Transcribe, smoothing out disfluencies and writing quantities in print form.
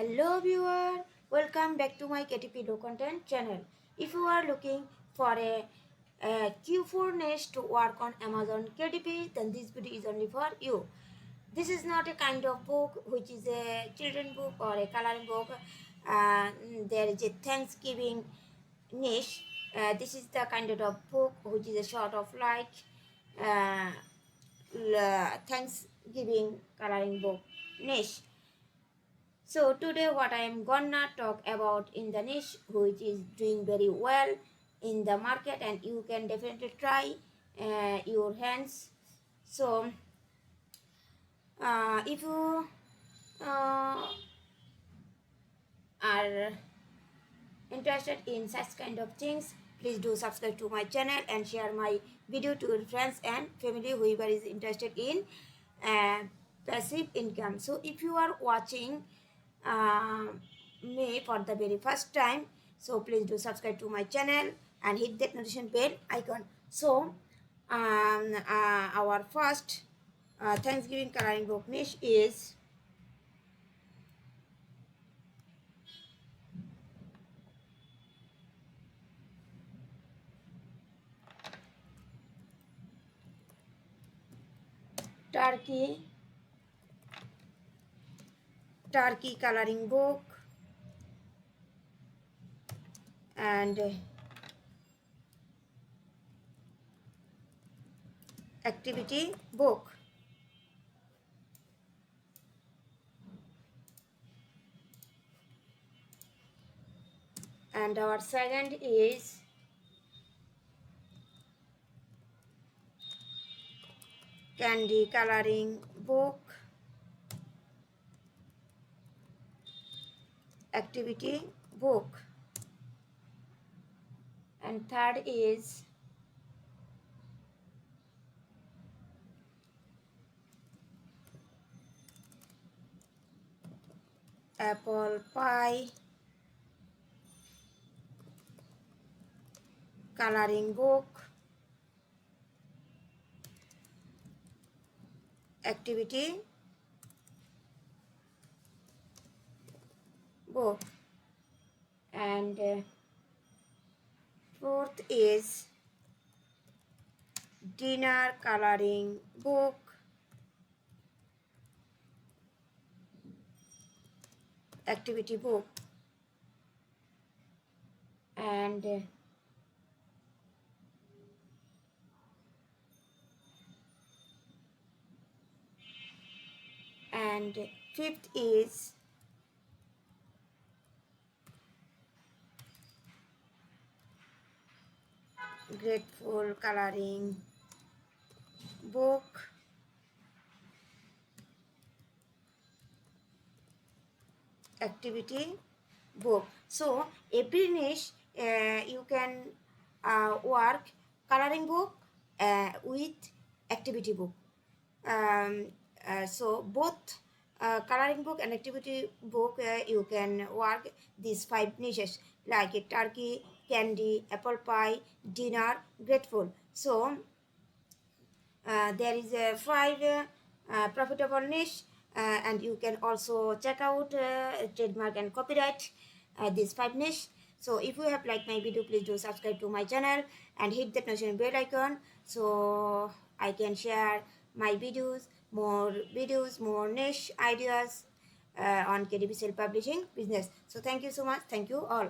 Hello viewer, welcome back to my KDP low content channel. If you are looking for a Q4 niche to work on Amazon KDP, then this video is only for you. This is not a kind of book which is a children book or a coloring book. There is a Thanksgiving niche. This is the kind of book which is a sort of like uh, Thanksgiving coloring book niche. So today what I am gonna talk about in the niche which is doing very well in the market and you can definitely try your hands. So if you uh, are interested in such kind of things, please do subscribe to my channel and share my video to your friends and family whoever is interested in uh, passive income. So if you are watching uh, me for the very first time, so please do subscribe to my channel and hit that notification bell icon. So our first Thanksgiving coloring book niche is turkey coloring book and activity book. And our second is candy coloring book activity book. And third is apple pie coloring book activity book. And fourth is dinner coloring book activity book. And fifth is grateful coloring book activity book. So every niche you can work coloring book with activity book. So both coloring book and activity book you can work these 5 niches like a turkey, candy, apple pie, dinner, grateful. So there is a 5 profitable niche and you can also check out trademark and copyright these 5 niche. So if you have liked my video, please do subscribe to my channel and hit that notification bell icon so I can share my videos, more niche ideas on KDP self publishing business. So thank you so much. Thank you all.